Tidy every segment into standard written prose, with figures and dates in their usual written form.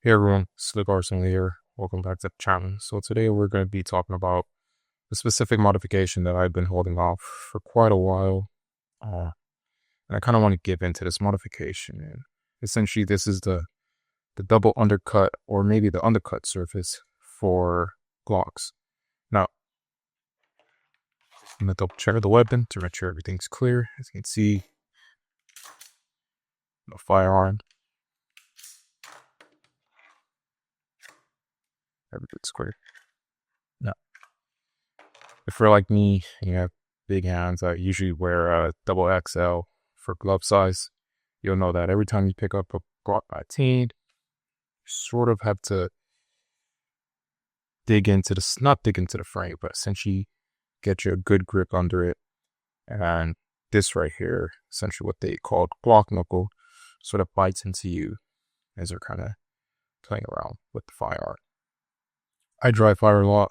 Hey everyone, Slick Arsenal here. Welcome back to the channel. So today we're going to be talking about a specific modification that I've been holding off for quite a while. And I kind of want to give into this modification. And essentially this is the double undercut, or maybe the undercut surface for Glocks. Now, I'm going to double check the weapon to make sure everything's clear. As you can see, no firearm. Everything's clear. Now, if you're like me, you have big hands, I usually wear a double XL for glove size. You'll know that every time you pick up a Glock 19, you sort of have to not dig into the frame, but essentially get you a good grip under it. And this right here, essentially what they call Glock knuckle, sort of bites into you as they're kind of playing around with the firearm. I dry fire a lot.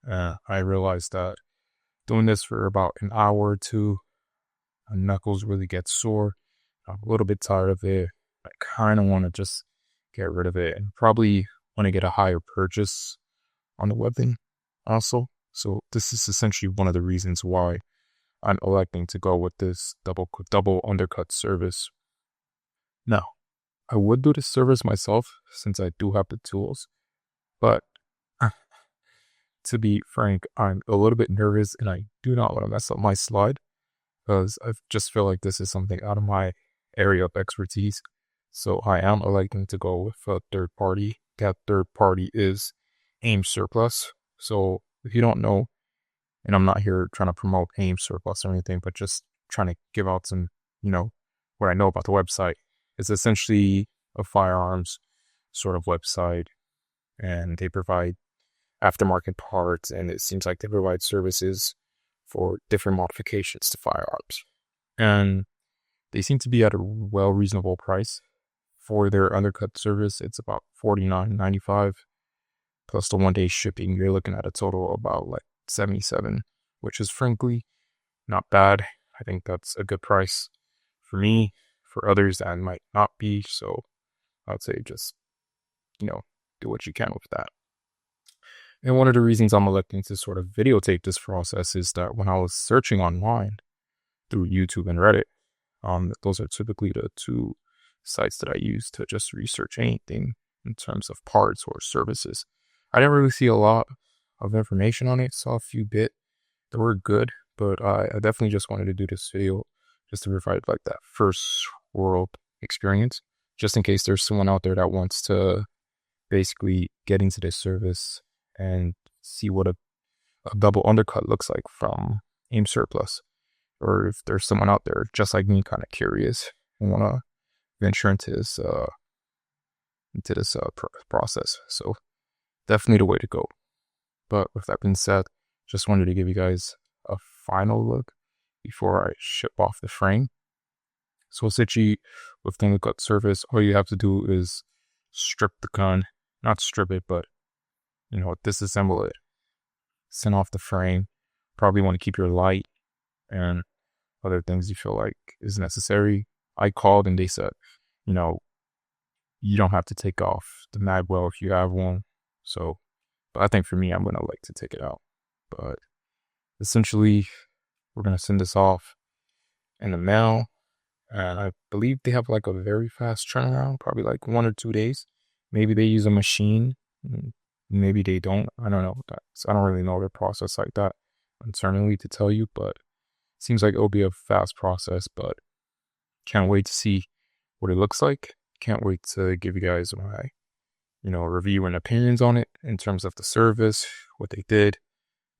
I realized that doing this for about an hour or two, my knuckles really get sore. I'm a little bit tired of it. I kind of want to just get rid of it and probably want to get a higher purchase on the weapon also. So this is essentially one of the reasons why I'm electing to go with this double undercut service. Now, I would do this service myself since I do have the tools, but to be frank, I'm a little bit nervous and I do not want to mess up my slide because I just feel like this is something out of my area of expertise. So I am electing to go with a third party. That third party is AIM Surplus. So if you don't know, and I'm not here trying to promote AIM Surplus or anything, but just trying to give out some, what I know about the website. It's essentially a firearms sort of website, and they provide aftermarket parts, and it seems like they provide services for different modifications to firearms. And they seem to be at a reasonable price. For their undercut service, it's about $49.95 plus the 1 day shipping. You're looking at a total of about like $77, which is frankly not bad. I think that's a good price for me. For others, that might not be. So I'd say just, do what you can with that. And one of the reasons I'm electing to sort of videotape this process is that when I was searching online through YouTube and Reddit, those are typically the two sites that I use to just research anything in terms of parts or services. I didn't really see a lot of information on it. Saw a few bit that were good, but I definitely just wanted to do this video just to provide like that first world experience, just in case there's someone out there that wants to basically get into this service and see what a double undercut looks like from AIM Surplus. Or if there's someone out there just like me, kind of curious and want to venture into this process. So definitely the way to go. But with that being said, just wanted to give you guys a final look before I ship off the frame. So essentially, with the undercut surface, all you have to do is strip the gun, not strip it, but disassemble it, send off the frame. Probably want to keep your light and other things you feel like is necessary. I called and they said, you don't have to take off the mag well if you have one. So, but I think for me, I'm going to like to take it out. But essentially, we're going to send this off in the mail. And I believe they have like a very fast turnaround, probably like 1 or 2 days. Maybe they use a machine. Maybe they don't. I don't know. I don't really know their process like that internally to tell you, but it seems like it'll be a fast process, but can't wait to see what it looks like. Can't wait to give you guys my, review and opinions on it in terms of the service, what they did,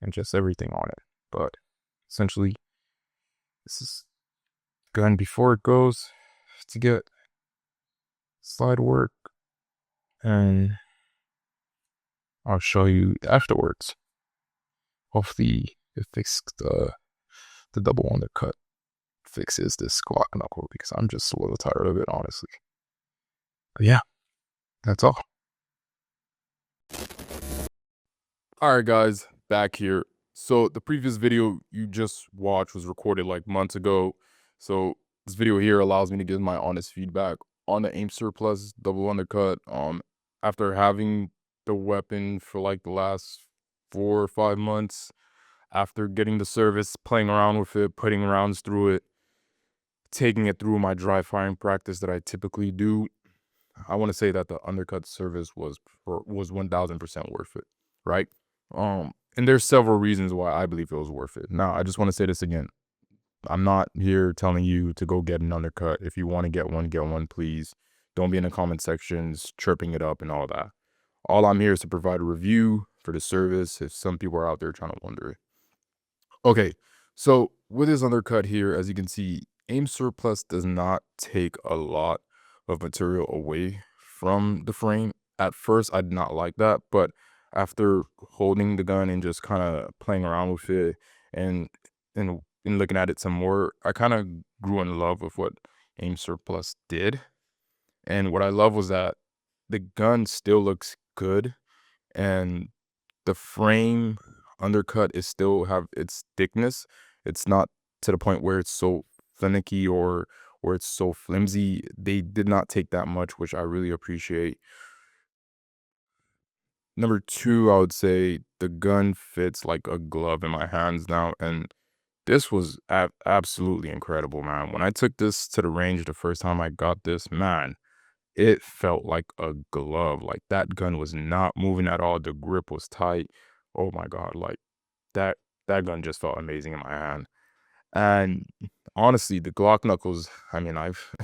and just everything on it. But essentially, this is gun before it goes to get slide work, and I'll show you afterwards. Hopefully it fixed the double undercut, fixes this Glock knuckle, because I'm just a little tired of it, honestly. But yeah, that's all. Alright guys, back here. So the previous video you just watched was recorded like months ago. So this video here allows me to give my honest feedback on the AIM Surplus Double Undercut. after having the weapon for like the last 4 or 5 months, after getting the service, playing around with it, putting rounds through it, taking it through my dry firing practice that I typically do, I want to say that the undercut service was 1000% worth it, right? And there's several reasons why I believe it was worth it. Now, I just want to say this again. I'm not here telling you to go get an undercut. If you want to get one, please. Don't be in the comment sections chirping it up and all that. All I'm here is to provide a review for the service if some people are out there trying to wonder it. Okay, so with this undercut here, as you can see, AIM Surplus does not take a lot of material away from the frame. At first, I did not like that, but after holding the gun and just kind of playing around with it and and looking at it some more, I kind of grew in love with what AIM Surplus did. And what I love was that the gun still looks good, and the frame undercut is still have its thickness. It's not to the point where it's so finicky or where it's so flimsy. They did not take that much, which I really appreciate. Number two, I would say the gun fits like a glove in my hands now, and this was absolutely incredible, man. When I took this to the range the first time I got this, man, it felt like a glove. Like that gun was not moving at all. The grip was tight. Oh my God, like that that gun just felt amazing in my hand. And honestly, the Glock knuckles, I mean, I've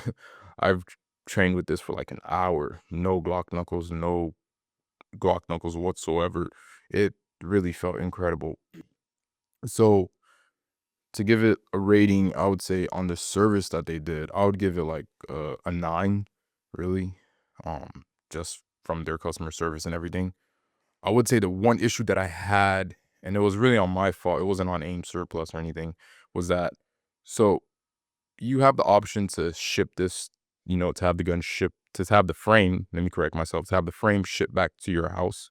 I've trained with this for like an hour. No Glock knuckles, no Glock knuckles whatsoever. It really felt incredible. So to give it a rating, I would say on the service that they did, I would give it like a 9, really. Just from their customer service and everything. I would say the one issue that I had, and it was really on my fault, it wasn't on AIM Surplus or anything, was that so you have the option to ship this, to have the gun shipped, to have the frame, let me correct myself, to have the frame shipped back to your house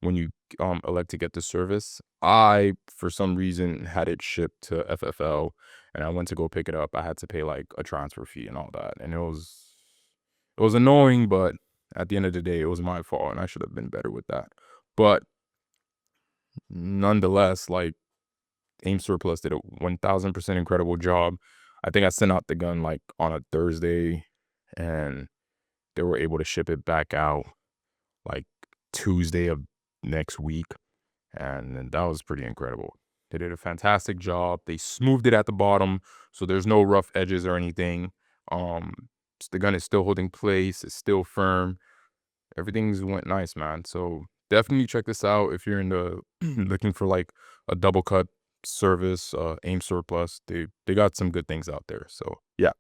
when you elect to get the service. I, for some reason, had it shipped to FFL, and I went to go pick it up. I had to pay like a transfer fee and all that, and it was annoying, but at the end of the day, it was my fault, and I should have been better with that. But nonetheless, like AIM Surplus did a 1000% incredible job. I think I sent out the gun like on a Thursday, and they were able to ship it back out like Tuesday of next week. And then that was pretty incredible. They did a fantastic job. They smoothed it at the bottom, so there's no rough edges or anything. Um, the gun is still holding place. It's still firm. Everything's went nice, man. So definitely check this out if you're in the looking for like a double cut service, AIM Surplus. They got some good things out there. So yeah.